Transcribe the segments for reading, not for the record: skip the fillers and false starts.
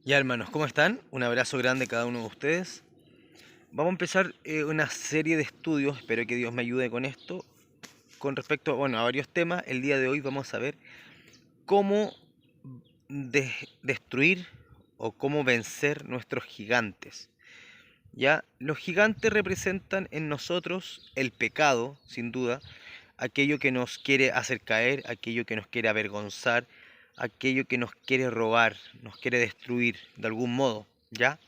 Ya hermanos, ¿cómo están? Un abrazo grande a cada uno de ustedes. Vamos a empezar una serie de estudios, espero que Dios me ayude con esto, con respecto, bueno, a varios temas. El día de hoy vamos a ver cómo destruir o cómo vencer nuestros gigantes. Ya, los gigantes representan en nosotros el pecado, sin duda, aquello que nos quiere hacer caer, aquello que nos quiere avergonzar, aquello que nos quiere robar, nos quiere destruir de algún modo, ¿ya?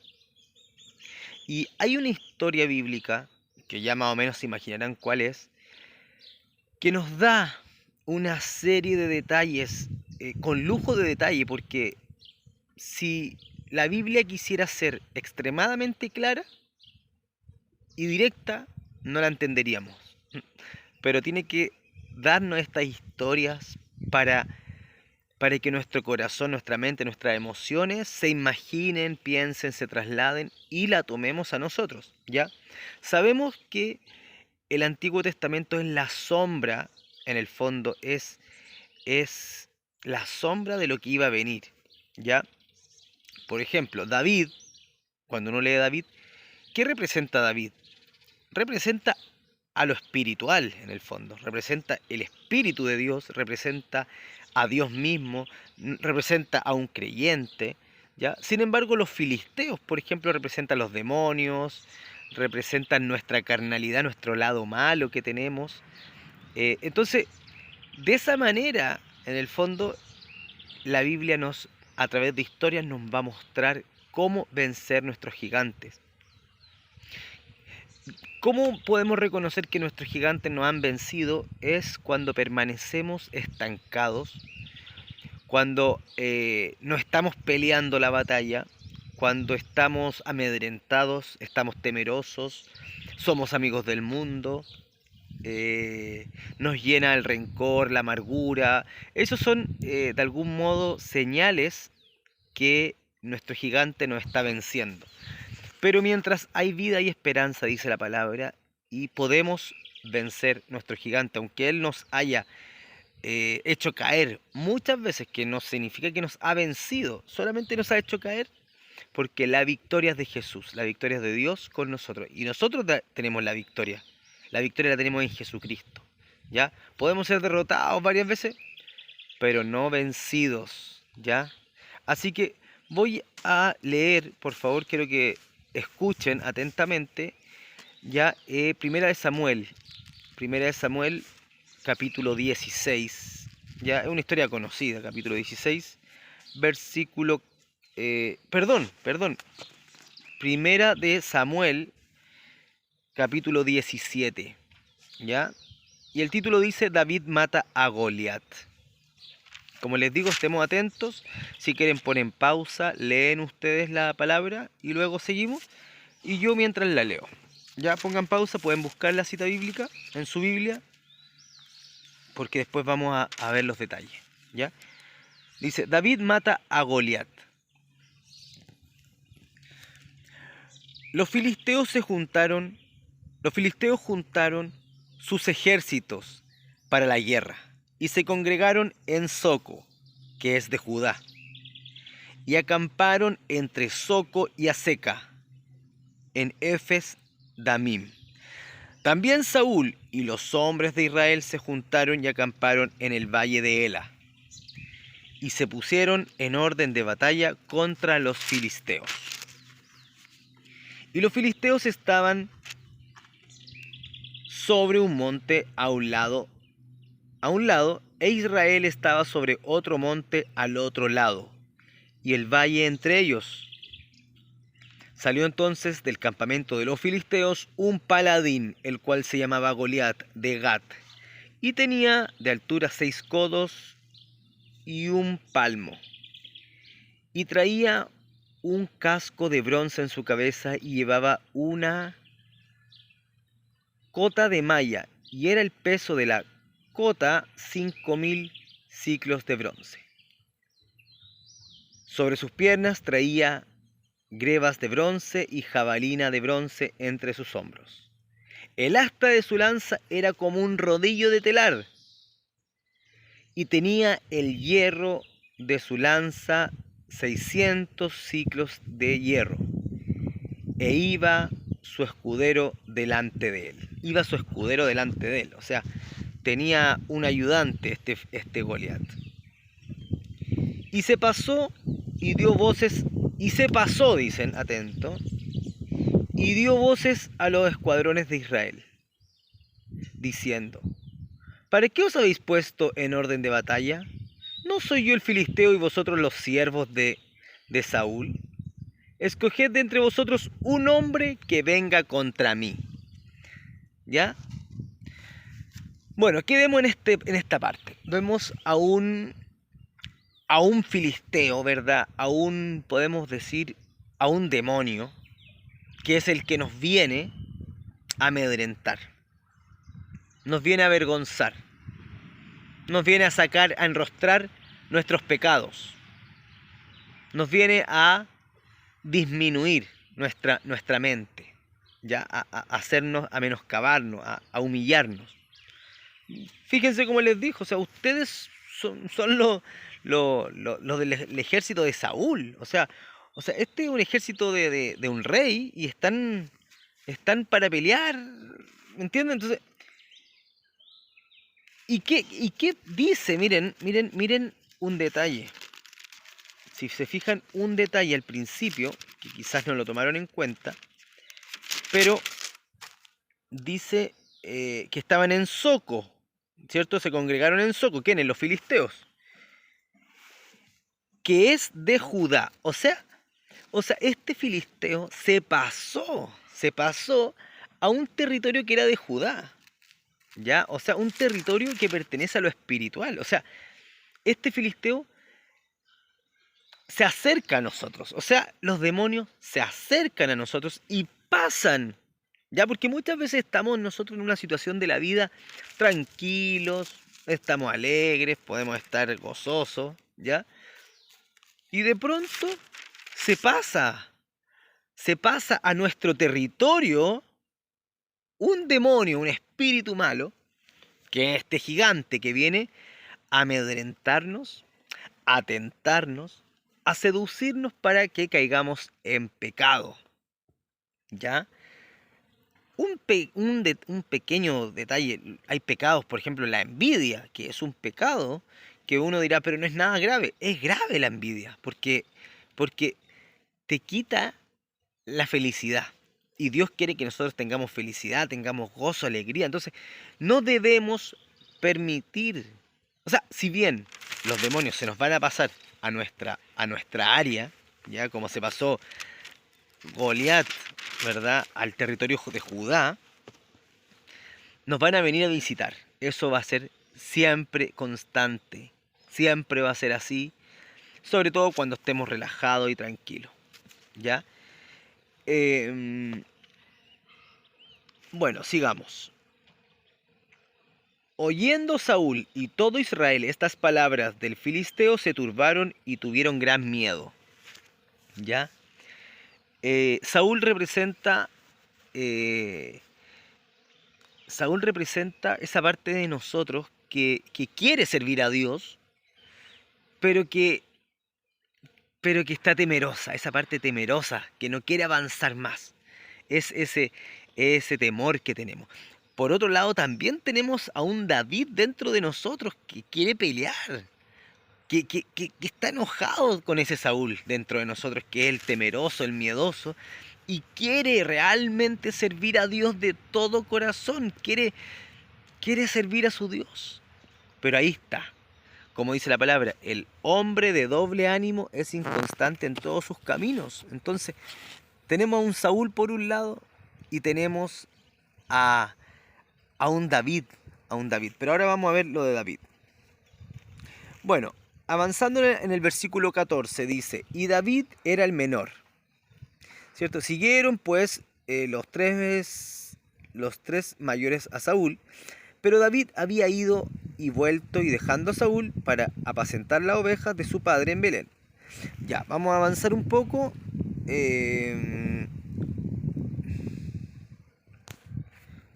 Y hay una historia bíblica, que ya más o menos se imaginarán cuál es, que nos da una serie de detalles, con lujo de detalle, porque si la Biblia quisiera ser extremadamente clara y directa, no la entenderíamos. Pero tiene que darnos estas historias para, para que nuestro corazón, nuestra mente, nuestras emociones se imaginen, piensen, se trasladen y la tomemos a nosotros, ¿ya? Sabemos que el Antiguo Testamento es la sombra, en el fondo, es la sombra de lo que iba a venir, ¿ya? Por ejemplo, David, cuando uno lee David, ¿qué representa David? Representa a lo espiritual, en el fondo, representa el Espíritu de Dios, representa a Dios mismo, representa a un creyente, ¿ya? Sin embargo, los filisteos, por ejemplo, representan los demonios, representan nuestra carnalidad, nuestro lado malo que tenemos. Entonces, de esa manera, en el fondo, la Biblia nos, a través de historias, nos va a mostrar cómo vencer nuestros gigantes. ¿Cómo podemos reconocer que nuestros gigantes nos han vencido? Es cuando permanecemos estancados, cuando no estamos peleando la batalla, cuando estamos amedrentados, estamos temerosos, somos amigos del mundo, nos llena el rencor, la amargura. Esos son de algún modo señales que nuestro gigante nos está venciendo. Pero mientras hay vida y esperanza, dice la palabra, y podemos vencer nuestro gigante, aunque él nos haya hecho caer muchas veces, que no significa que nos ha vencido, solamente nos ha hecho caer porque la victoria es de Jesús, la victoria es de Dios con nosotros, y nosotros tenemos la victoria la tenemos en Jesucristo, ¿ya? Podemos ser derrotados varias veces, pero no vencidos, ¿ya? Así que voy a leer, por favor, quiero que escuchen atentamente, ya, Primera de Samuel, capítulo 16, ya, es una historia conocida, capítulo 16, versículo, perdón, Primera de Samuel, capítulo 17, ya, y el título dice, David mata a Goliat. Como les digo, estemos atentos. Si quieren ponen pausa, leen ustedes la palabra y luego seguimos. Y yo mientras la leo. Ya pongan pausa, pueden buscar la cita bíblica en su Biblia, porque después vamos a ver los detalles. ¿Ya? Dice, David mata a Goliat. Los filisteos se juntaron, los filisteos juntaron sus ejércitos para la guerra y se congregaron en Soco, que es de Judá, y acamparon entre Soco y Aseca, en Efes Damim. También Saúl y los hombres de Israel se juntaron y acamparon en el valle de Ela, y se pusieron en orden de batalla contra los filisteos. Y los filisteos estaban sobre un monte a un lado, e Israel estaba sobre otro monte al otro lado, y el valle entre ellos. Salió entonces del campamento de los filisteos un paladín, el cual se llamaba Goliat de Gat, y tenía de altura 6 codos y un palmo, y traía un casco de bronce en su cabeza y llevaba una cota de malla, y era el peso de la cota 5000 ciclos de bronce. Sobre sus piernas traía grebas de bronce y jabalina de bronce entre sus hombros. El asta de su lanza era como un rodillo de telar, y tenía el hierro de su lanza 600 ciclos de hierro, e iba su escudero delante de él. Iba su escudero delante de él, o sea, tenía un ayudante este Goliat. Y se pasó y dio voces, y se pasó, dicen, atento, y dio voces a los escuadrones de Israel, diciendo: ¿para qué os habéis puesto en orden de batalla? ¿No soy yo el filisteo y vosotros los siervos de Saúl? Escoged de entre vosotros un hombre que venga contra mí. ¿Ya? Bueno, ¿qué vemos en esta parte? Vemos a un filisteo, ¿verdad? Podemos decir, a un demonio, que es el que nos viene a amedrentar, nos viene a avergonzar, nos viene a sacar, a enrostrar nuestros pecados, nos viene a disminuir nuestra mente, ya a hacernos, a menoscabarnos, a humillarnos. Fíjense como les dijo, o sea, ustedes son los del ejército de Saúl, o sea, este es un ejército de un rey y están para pelear, ¿me entienden? Entonces, ¿y qué dice? Miren un detalle. Si se fijan, un detalle al principio, que quizás no lo tomaron en cuenta, pero dice que estaban en Soco, ¿cierto? Se congregaron en Soco. ¿Quiénes? Los filisteos, que es de Judá. O sea, este filisteo se pasó a un territorio que era de Judá, ¿ya? O sea, un territorio que pertenece a lo espiritual. O sea, este filisteo se acerca a nosotros. O sea, los demonios se acercan a nosotros y pasan. Ya, porque muchas veces estamos nosotros en una situación de la vida tranquilos, estamos alegres, podemos estar gozosos, ¿ya? Y de pronto se pasa a nuestro territorio un demonio, un espíritu malo, que es este gigante que viene a amedrentarnos, a tentarnos, a seducirnos para que caigamos en pecado, ¿ya? Un pequeño detalle, hay pecados, por ejemplo, la envidia, que es un pecado que uno dirá, pero no es nada grave. Es grave la envidia, porque te quita la felicidad. Y Dios quiere que nosotros tengamos felicidad, tengamos gozo, alegría. Entonces, no debemos permitir, o sea, si bien los demonios se nos van a pasar a nuestra área, ya como se pasó Goliat, ¿verdad?, al territorio de Judá, nos van a venir a visitar. Eso va a ser siempre constante, siempre va a ser así, sobre todo cuando estemos relajados y tranquilos, ¿ya? Bueno, sigamos. Oyendo Saúl y todo Israel estas palabras del filisteo, se turbaron y tuvieron gran miedo, ¿ya? Saúl representa eh, Saúl representa esa parte de nosotros que quiere servir a Dios, pero que, está temerosa, esa parte temerosa, que no quiere avanzar más. Es ese temor que tenemos. Por otro lado, también tenemos a un David dentro de nosotros que quiere pelear, que está enojado con ese Saúl dentro de nosotros, que es el temeroso, el miedoso, y quiere realmente servir a Dios de todo corazón, quiere servir a su Dios. Pero ahí está, como dice la palabra, el hombre de doble ánimo es inconstante en todos sus caminos. Entonces, tenemos a un Saúl por un lado y tenemos a, un David, Pero ahora vamos a ver lo de David. Bueno, avanzando en el versículo 14 dice: y David era el menor, ¿cierto? Siguieron pues los tres mayores a Saúl, pero David había ido y vuelto y dejando a Saúl para apacentar las ovejas de su padre en Belén. Ya, vamos a avanzar un poco.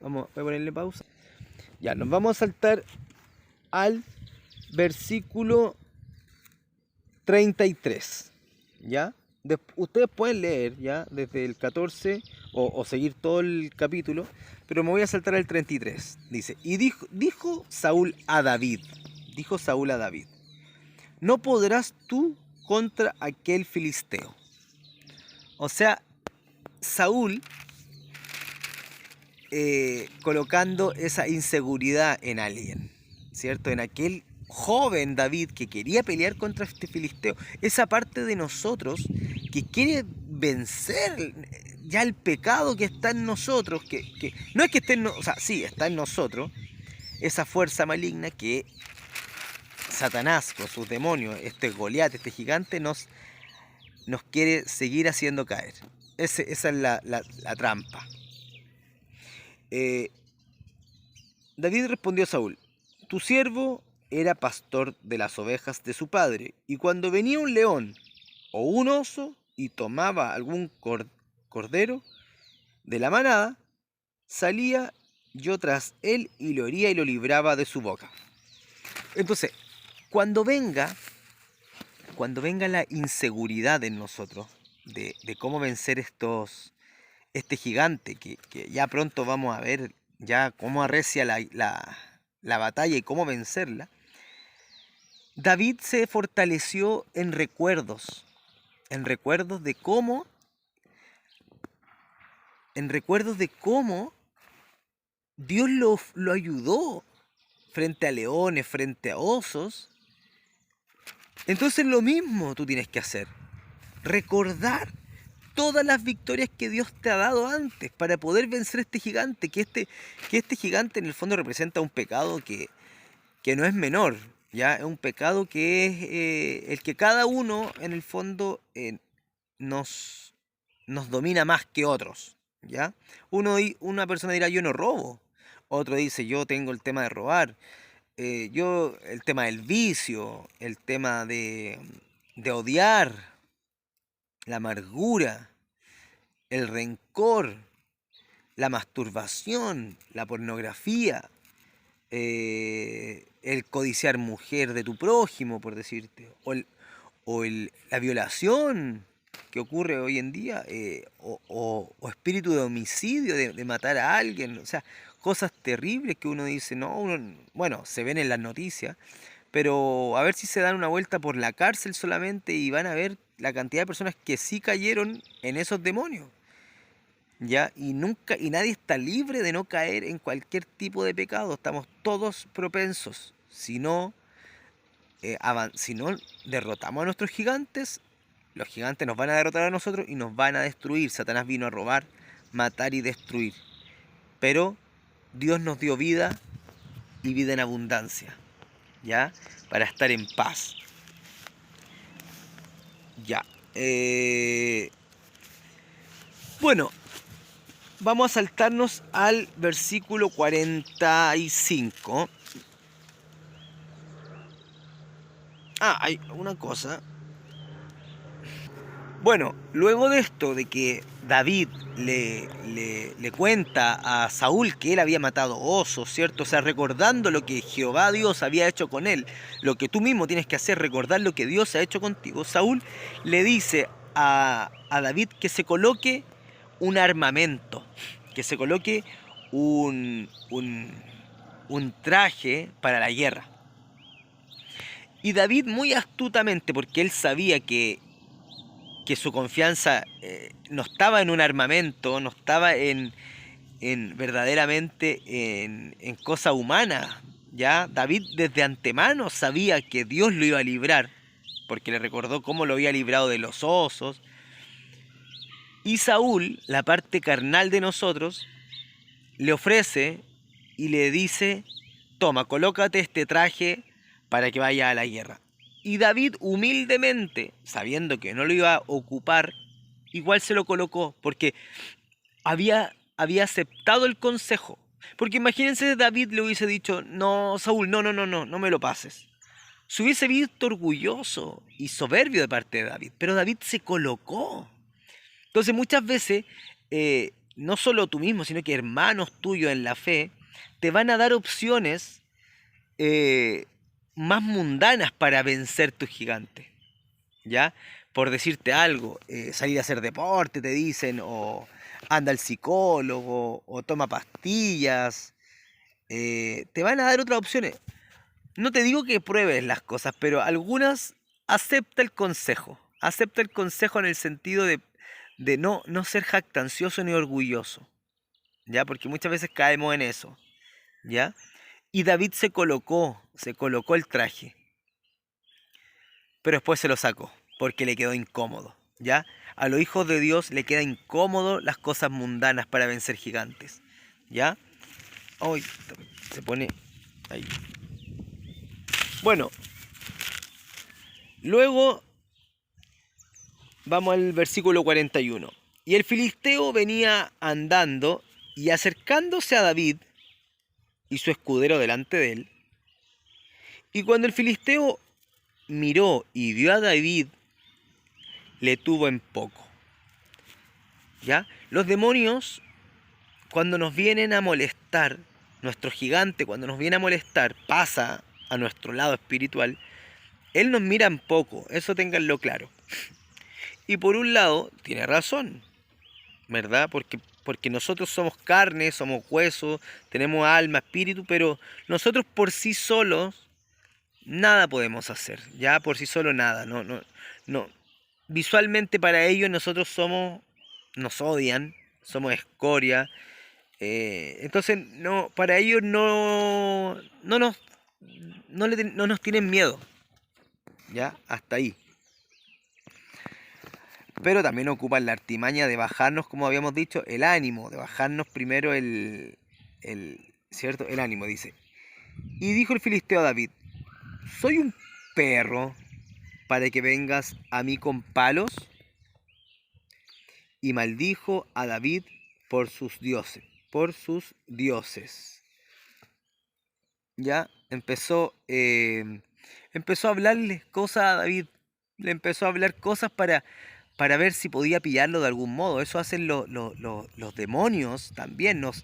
Voy a ponerle pausa. Ya, nos vamos a saltar al versículo 33. ¿ya? Ustedes pueden leer, ¿ya? Desde el 14 o seguir todo el capítulo, pero me voy a saltar al 33. Dice, y dijo Saúl a David, no podrás tú contra aquel filisteo. O sea, Saúl colocando esa inseguridad en alguien, ¿cierto? En aquel joven David que quería pelear contra este filisteo. Esa parte de nosotros que quiere vencer ya el pecado que está en nosotros, que no es que esté en nosotros, o sea, sí, está en nosotros, esa fuerza maligna que Satanás con sus demonios, este Goliat, este gigante, nos quiere seguir haciendo caer. Esa es la trampa. David respondió a Saúl, tu siervo era pastor de las ovejas de su padre, y cuando venía un león o un oso y tomaba algún cordero de la manada, salía yo tras él y lo hería y lo libraba de su boca. Entonces, cuando venga, la inseguridad en nosotros de cómo vencer este gigante, que ya pronto vamos a ver ya cómo arrecia la batalla y cómo vencerla, David se fortaleció en recuerdos de cómo, Dios lo ayudó frente a leones, frente a osos. Entonces lo mismo tú tienes que hacer, recordar todas las victorias que Dios te ha dado antes para poder vencer a este gigante, que este gigante en el fondo representa un pecado que no es menor, ya es un pecado que es el que cada uno en el fondo nos, nos domina más que otros, ¿ya? Una persona dirá yo no robo, otro dice yo tengo el tema de robar, yo el tema del vicio, el tema de odiar, la amargura, el rencor, la masturbación, la pornografía, el codiciar mujer de tu prójimo, por decirte, la violación que ocurre hoy en día, o espíritu de homicidio, de matar a alguien, o sea, cosas terribles que uno dice, no, bueno, se ven en las noticias, pero a ver si se dan una vuelta por la cárcel solamente y van a ver la cantidad de personas que sí cayeron en esos demonios. ¿Ya? Y nadie está libre de no caer en cualquier tipo de pecado. Estamos todos propensos. Si no derrotamos a nuestros gigantes, los gigantes nos van a derrotar a nosotros y nos van a destruir. Satanás vino a robar, matar y destruir. Pero Dios nos dio vida y vida en abundancia, ¿ya? Para estar en paz. Ya. Bueno, vamos a saltarnos al versículo 45. Hay una cosa. Bueno, luego de esto, de que David le cuenta a Saúl que él había matado osos, ¿cierto? O sea, recordando lo que Jehová Dios había hecho con él, lo que tú mismo tienes que hacer, recordar lo que Dios ha hecho contigo. Saúl le dice a David que se coloque un armamento, que se coloque un traje para la guerra. Y David muy astutamente, porque él sabía que su confianza no estaba en un armamento, no estaba verdaderamente en cosa humana, ¿ya? David desde antemano sabía que Dios lo iba a librar, porque le recordó cómo lo había librado de los osos. Y Saúl, la parte carnal de nosotros, le ofrece y le dice, toma, colócate este traje para que vaya a la guerra. Y David humildemente, sabiendo que no lo iba a ocupar, igual se lo colocó, porque había aceptado el consejo. Porque imagínense, David le hubiese dicho, no, Saúl, no me lo pases. Se hubiese visto orgulloso y soberbio de parte de David, pero David se colocó. Entonces muchas veces, no solo tú mismo, sino que hermanos tuyos en la fe, te van a dar opciones más mundanas para vencer tus gigantes, ¿ya? por decirte algo, salir a hacer deporte, te dicen, o anda al psicólogo, o toma pastillas, te van a dar otras opciones. No te digo que pruebes las cosas, pero algunas acepta el consejo. Acepta el consejo en el sentido de no ser jactancioso ni orgulloso, ¿ya? Porque muchas veces caemos en eso, ¿ya? Y David se colocó el traje, pero después se lo sacó, porque le quedó incómodo, ¿ya? A los hijos de Dios le queda incómodo las cosas mundanas para vencer gigantes, ¿ya? Ay, se pone ahí. Bueno, luego vamos al versículo 41. Y el filisteo venía andando y acercándose a David y su escudero delante de él. Y cuando el filisteo miró y vio a David, le tuvo en poco. ¿Ya? Los demonios, cuando nos vienen a molestar, nuestro gigante cuando nos viene a molestar, pasa a nuestro lado espiritual, él nos mira en poco, eso ténganlo claro. Y por un lado, tiene razón, ¿verdad? Porque nosotros somos carne, somos hueso, tenemos alma, espíritu, pero nosotros por sí solos nada podemos hacer, ya por sí solo nada, no. Visualmente para ellos nosotros nos odian, somos escoria, entonces no, para ellos no nos tienen miedo, ya, hasta ahí. Pero también ocupan la artimaña de bajarnos, como habíamos dicho, el ánimo, de bajarnos primero ¿cierto? El ánimo, dice. Y dijo el filisteo a David, ¿soy un perro para que vengas a mí con palos? Y maldijo a David por sus dioses. Ya empezó a hablarle cosas a David, le empezó a hablar cosas para ver si podía pillarlo de algún modo. Eso hacen los demonios también, nos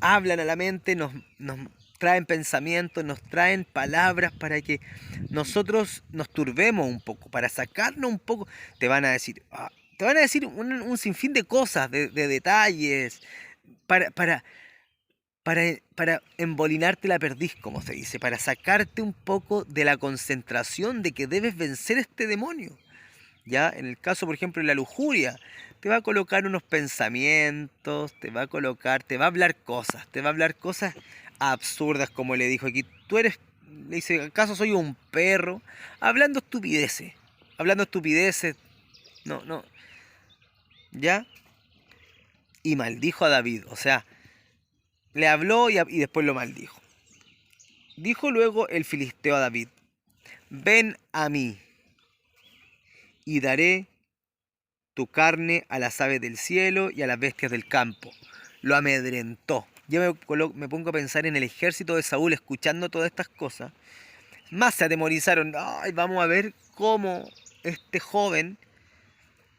hablan a la mente, nos traen pensamientos, nos traen palabras para que nosotros nos turbemos un poco, para sacarnos un poco. Te van a decir, un sinfín de cosas, de detalles, para, para, para embolinarte la perdiz, como se dice, para sacarte un poco de la concentración de que debes vencer este demonio. Ya, en el caso, por ejemplo, de la lujuria, te va a colocar unos pensamientos, te va a hablar cosas, absurdas, como le dijo aquí. Le dice, ¿acaso soy un perro? Hablando estupideces, no, ¿ya? Y maldijo a David, o sea, le habló y después lo maldijo. Dijo luego el filisteo a David, ven a mí y daré tu carne a las aves del cielo y a las bestias del campo. Lo amedrentó. Yo me pongo a pensar en el ejército de Saúl escuchando todas estas cosas. Más se atemorizaron. Ay, vamos a ver cómo este joven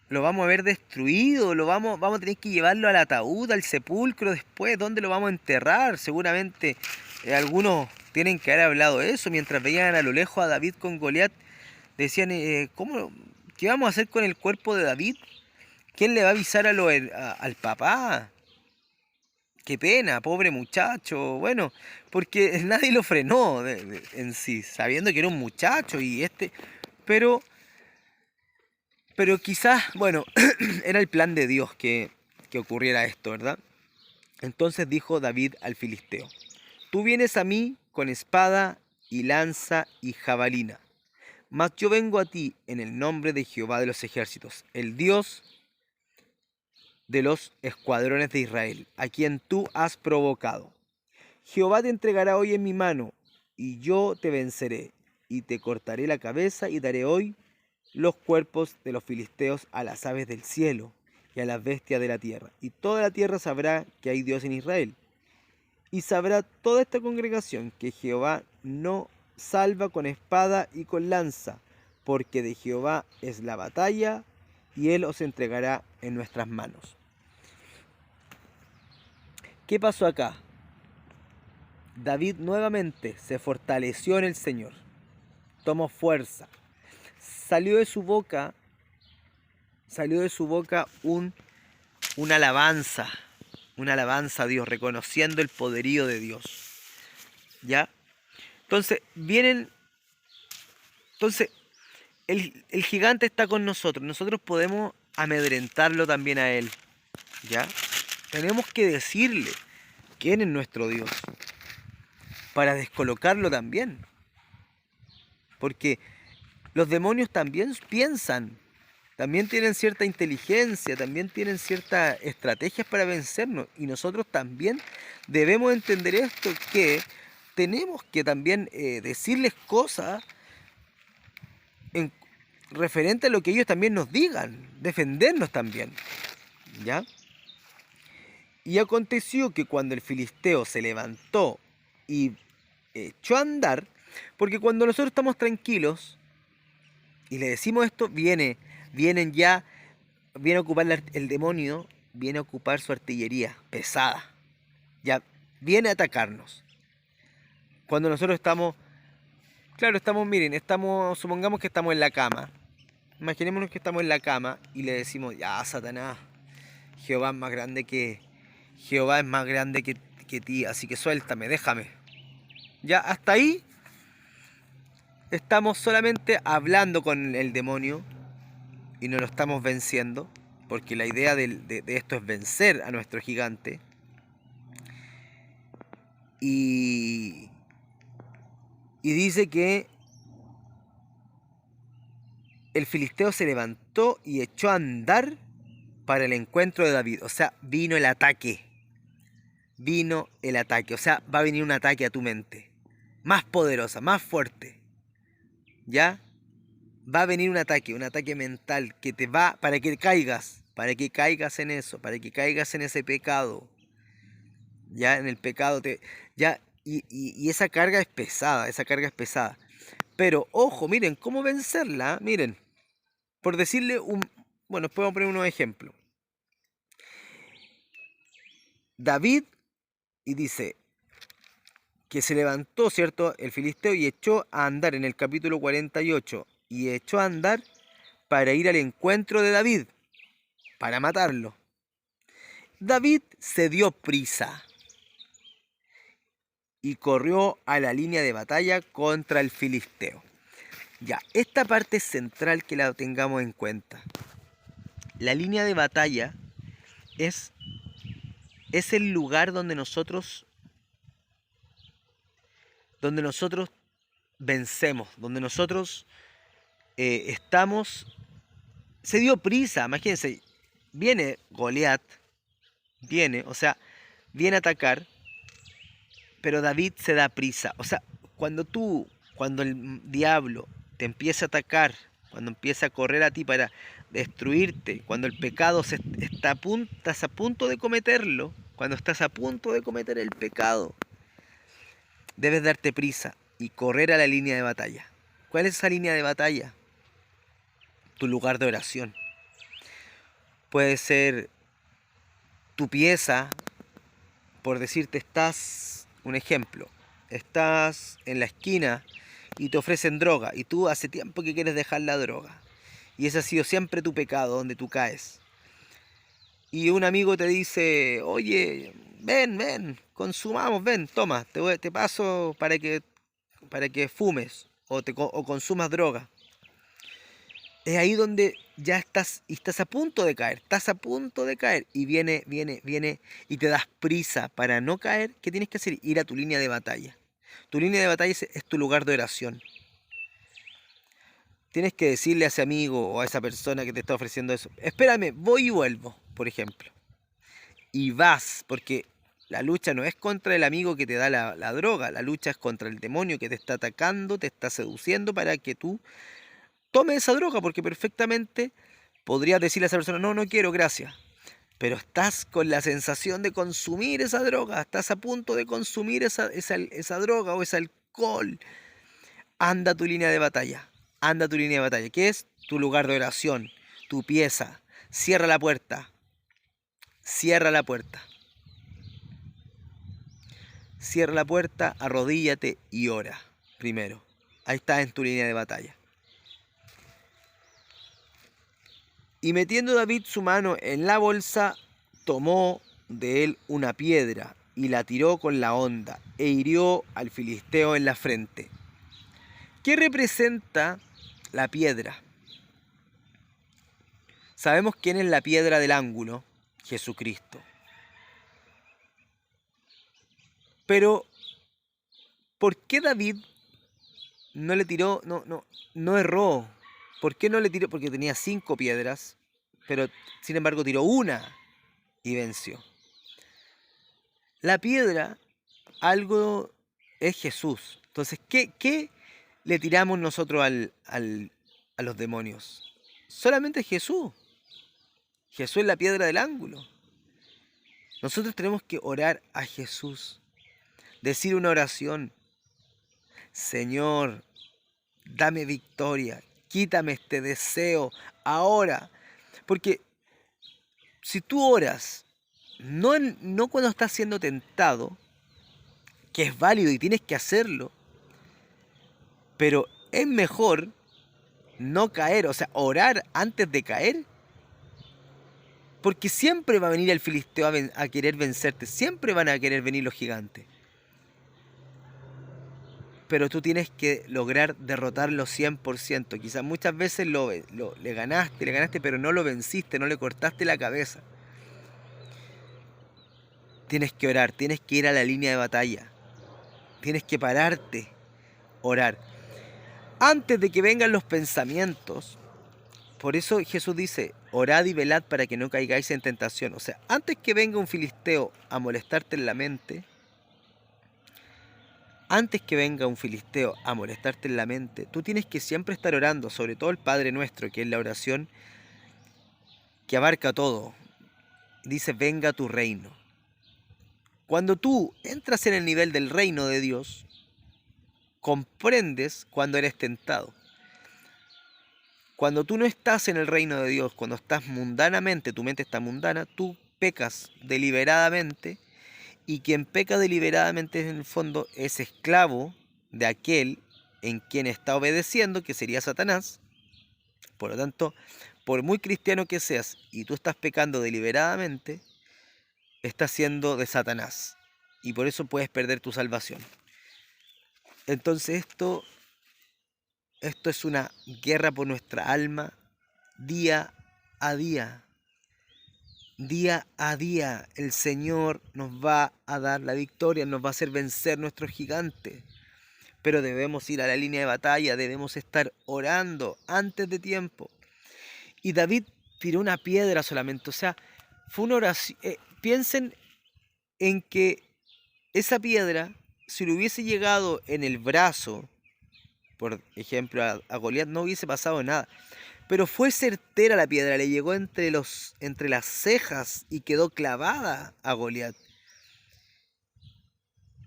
lo vamos a ver destruido, vamos a tener que llevarlo al ataúd, al sepulcro después, ¿dónde lo vamos a enterrar? Seguramente algunos tienen que haber hablado eso mientras veían a lo lejos a David con Goliat. Decían, ¿qué vamos a hacer con el cuerpo de David? ¿Quién le va a avisar al papá? Qué pena, pobre muchacho. Bueno, porque nadie lo frenó en sí, sabiendo que era un muchacho pero, pero quizás, bueno, era el plan de Dios que ocurriera esto, ¿verdad? Entonces dijo David al filisteo, tú vienes a mí con espada y lanza y jabalina, mas yo vengo a ti en el nombre de Jehová de los ejércitos, el Dios de los escuadrones de Israel, a quien tú has provocado. Jehová te entregará hoy en mi mano, y yo te venceré, y te cortaré la cabeza, y daré hoy los cuerpos de los filisteos a las aves del cielo, y a las bestias de la tierra. Y toda la tierra sabrá que hay Dios en Israel. Y sabrá toda esta congregación que Jehová no salva con espada y con lanza, porque de Jehová es la batalla, y él os entregará en nuestras manos. ¿Qué pasó acá? David nuevamente se fortaleció en el Señor, tomó fuerza, salió de su boca salió de su boca una alabanza, una alabanza a Dios, reconociendo el poderío de Dios. ¿Ya? Entonces, entonces el gigante está con nosotros. Nosotros podemos amedrentarlo también a él. ¿Ya? Tenemos que decirle quién es nuestro Dios para descolocarlo también. Porque los demonios también piensan, también tienen cierta inteligencia, también tienen ciertas estrategias para vencernos. Y nosotros también debemos entender esto, que tenemos que también decirles cosas en referente a lo que ellos también nos digan, defendernos también. ¿Ya? Y aconteció que cuando el filisteo se levantó y echó a andar, porque cuando nosotros estamos tranquilos y le decimos esto, viene a ocupar el demonio, viene a ocupar su artillería pesada, ya viene a atacarnos. Cuando nosotros estamos, claro, miren, supongamos que estamos en la cama, imaginémonos que estamos en la cama y le decimos, ya Satanás, Jehová es más grande que ti, así que suéltame, déjame. Ya hasta ahí estamos solamente hablando con el demonio y no lo estamos venciendo, porque la idea de esto es vencer a nuestro gigante. Y dice que el filisteo se levantó y echó a andar para el encuentro de David. O sea, vino el ataque. O sea, va a venir un ataque a tu mente. Más poderosa, más fuerte. ¿Ya? Va a venir un ataque mental que te va para que caigas en eso, para que caigas en ese pecado. Ya en el pecado y esa carga es pesada, Pero ojo, miren cómo vencerla, miren. Por decirle bueno, podemos poner unos ejemplos. David, y dice que se levantó, ¿cierto?, el filisteo y echó a andar en el capítulo 48, y echó a andar para ir al encuentro de David, para matarlo. David se dio prisa y corrió a la línea de batalla contra el filisteo. Ya, esta parte es central que la tengamos en cuenta. La línea de batalla es el lugar donde nosotros vencemos, donde nosotros estamos. Se dio prisa, imagínense, viene Goliat, o sea, viene a atacar, pero David se da prisa. O sea, cuando el diablo te empieza a atacar, cuando empieza a correr a ti para destruirte, cuando el pecado estás a punto de cometerlo, cuando estás a punto de cometer el pecado, debes darte prisa y correr a la línea de batalla. ¿Cuál es esa línea de batalla? Tu lugar de oración. Puede ser tu pieza, por decirte, un ejemplo, estás en la esquina y te ofrecen droga y tú hace tiempo que quieres dejar la droga y ese ha sido siempre tu pecado, donde tú caes. Y un amigo te dice, oye, ven, consumamos, ven, toma, te paso para que fumes o consumas droga. Es ahí donde ya estás a punto de caer, y viene y te das prisa para no caer. ¿Qué tienes que hacer? Ir a tu línea de batalla. Tu línea de batalla es tu lugar de oración. Tienes que decirle a ese amigo o a esa persona que te está ofreciendo eso, espérame, voy y vuelvo, por ejemplo. Y vas, porque la lucha no es contra el amigo que te da la droga, la lucha es contra el demonio que te está atacando, te está seduciendo para que tú tomes esa droga, porque perfectamente podrías decirle a esa persona, no, no quiero, gracias. Pero estás con la sensación de consumir esa droga, estás a punto de consumir esa droga o ese alcohol. Anda a tu línea de batalla, que es tu lugar de oración, tu pieza. Cierra la puerta, arrodíllate y ora primero. Ahí estás en tu línea de batalla. Y metiendo David su mano en la bolsa, tomó de él una piedra y la tiró con la honda e hirió al filisteo en la frente. ¿Qué representa la piedra? Sabemos quién es la piedra del ángulo, Jesucristo. Pero, ¿por qué David no le tiró, no erró? ¿Por qué no le tiró? Porque tenía 5 piedras, pero sin embargo tiró una y venció. La piedra, algo es Jesús. Entonces, ¿qué le tiramos nosotros a los demonios? Solamente Jesús. Jesús es la piedra del ángulo. Nosotros tenemos que orar a Jesús. Decir una oración. Señor, dame victoria. Quítame este deseo ahora. Porque si tú oras, no cuando estás siendo tentado, que es válido y tienes que hacerlo, pero es mejor no caer, o sea, orar antes de caer, porque siempre va a venir el filisteo a querer vencerte, siempre van a querer venir los gigantes. Pero tú tienes que lograr derrotarlo 100%. Quizás muchas veces le ganaste, pero no lo venciste, no le cortaste la cabeza. Tienes que orar, tienes que ir a la línea de batalla. Tienes que pararte, orar. Antes de que vengan los pensamientos, por eso Jesús dice, orad y velad para que no caigáis en tentación. O sea, antes que venga un filisteo a molestarte en la mente, tú tienes que siempre estar orando, sobre todo el Padre Nuestro, que es la oración que abarca todo. Dice, venga tu reino. Cuando tú entras en el nivel del reino de Dios, comprendes cuando eres tentado. Cuando tú no estás en el reino de Dios, cuando estás mundanamente, tu mente está mundana, tú pecas deliberadamente, y quien peca deliberadamente en el fondo es esclavo de aquel en quien está obedeciendo, que sería Satanás. Por lo tanto, por muy cristiano que seas y tú estás pecando deliberadamente, estás siendo de Satanás. Y por eso puedes perder tu salvación. Entonces esto es una guerra por nuestra alma día a día. Día a día el Señor nos va a dar la victoria, nos va a hacer vencer nuestros gigantes. Pero debemos ir a la línea de batalla, debemos estar orando antes de tiempo. Y David tiró una piedra solamente, o sea, fue una oración. Piensen en que esa piedra, si le hubiese llegado en el brazo, por ejemplo, a Goliat, no hubiese pasado nada. Pero fue certera la piedra, le llegó entre las cejas y quedó clavada a Goliat.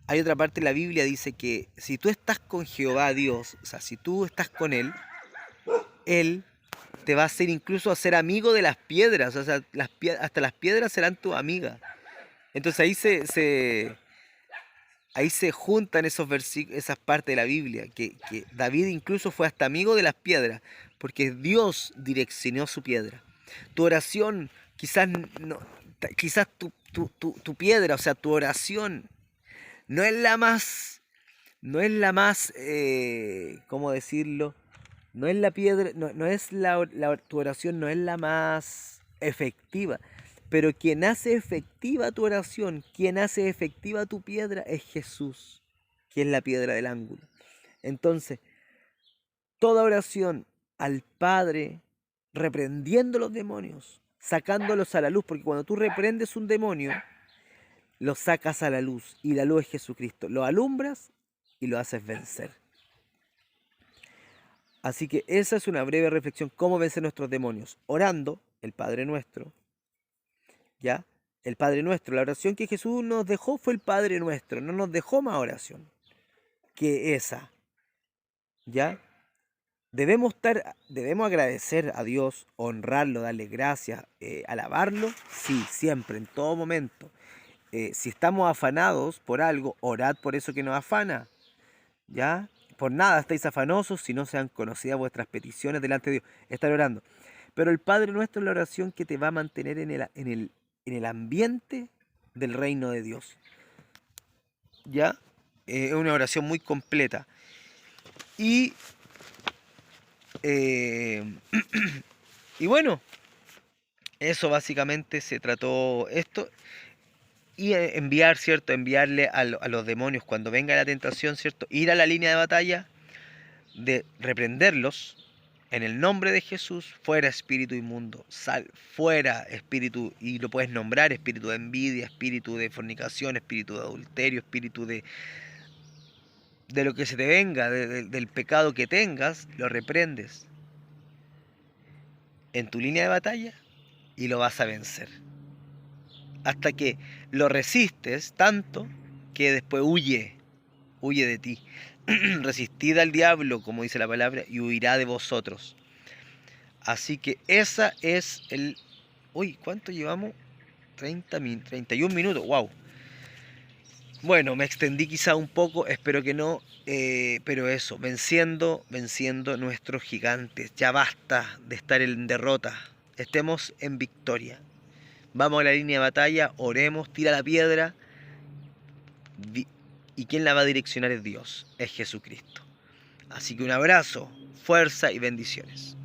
Hay otra parte de la Biblia dice que si tú estás con Jehová Dios, o sea, si tú estás con Él te va a hacer incluso a ser amigo de las piedras, o sea, hasta las piedras serán tu amiga. Entonces ahí se juntan esos versículos, esas partes de la Biblia, que David incluso fue hasta amigo de las piedras, porque Dios direccionó su piedra. Tu oración, quizás tu piedra, o sea, tu oración, no es la más, ¿cómo decirlo? No es la piedra, no es tu oración no es la más efectiva. Pero quien hace efectiva tu oración, quien hace efectiva tu piedra es Jesús, que es la piedra del ángulo. Entonces, toda oración al Padre, reprendiendo los demonios, sacándolos a la luz, porque cuando tú reprendes un demonio, lo sacas a la luz, y la luz es Jesucristo. Lo alumbras y lo haces vencer. Así que esa es una breve reflexión, cómo vencer nuestros demonios. Orando, el Padre Nuestro, ¿ya? El Padre Nuestro, la oración que Jesús nos dejó fue el Padre Nuestro, no nos dejó más oración que esa, ¿ya? Debemos agradecer a Dios, honrarlo, darle gracias, alabarlo, sí, siempre, en todo momento. Si estamos afanados por algo, orad por eso que nos afana, ¿ya? Por nada estáis afanosos si no sean conocidas vuestras peticiones delante de Dios. Estar orando. Pero el Padre Nuestro es la oración que te va a mantener en el ambiente del reino de Dios. ¿Ya? Es una oración muy completa. Y, eh, y bueno, eso básicamente se trató esto. Y enviar, ¿cierto? Enviarle a los demonios cuando venga la tentación, ¿cierto? Ir a la línea de batalla, de reprenderlos en el nombre de Jesús, fuera espíritu inmundo, sal, fuera espíritu, y lo puedes nombrar, espíritu de envidia, espíritu de fornicación, espíritu de adulterio, espíritu de lo que se te venga, del pecado que tengas, lo reprendes en tu línea de batalla y lo vas a vencer. Hasta que lo resistes tanto que después huye de ti. Resistid al diablo, como dice la palabra, y huirá de vosotros. Así que esa es el... Uy, ¿cuánto llevamos? 31 minutos, wow. Bueno, me extendí quizá un poco, espero que no, pero eso, venciendo nuestros gigantes. Ya basta de estar en derrota, estemos en victoria. Vamos a la línea de batalla, oremos, tira la piedra, y quien la va a direccionar es Dios, es Jesucristo. Así que un abrazo, fuerza y bendiciones.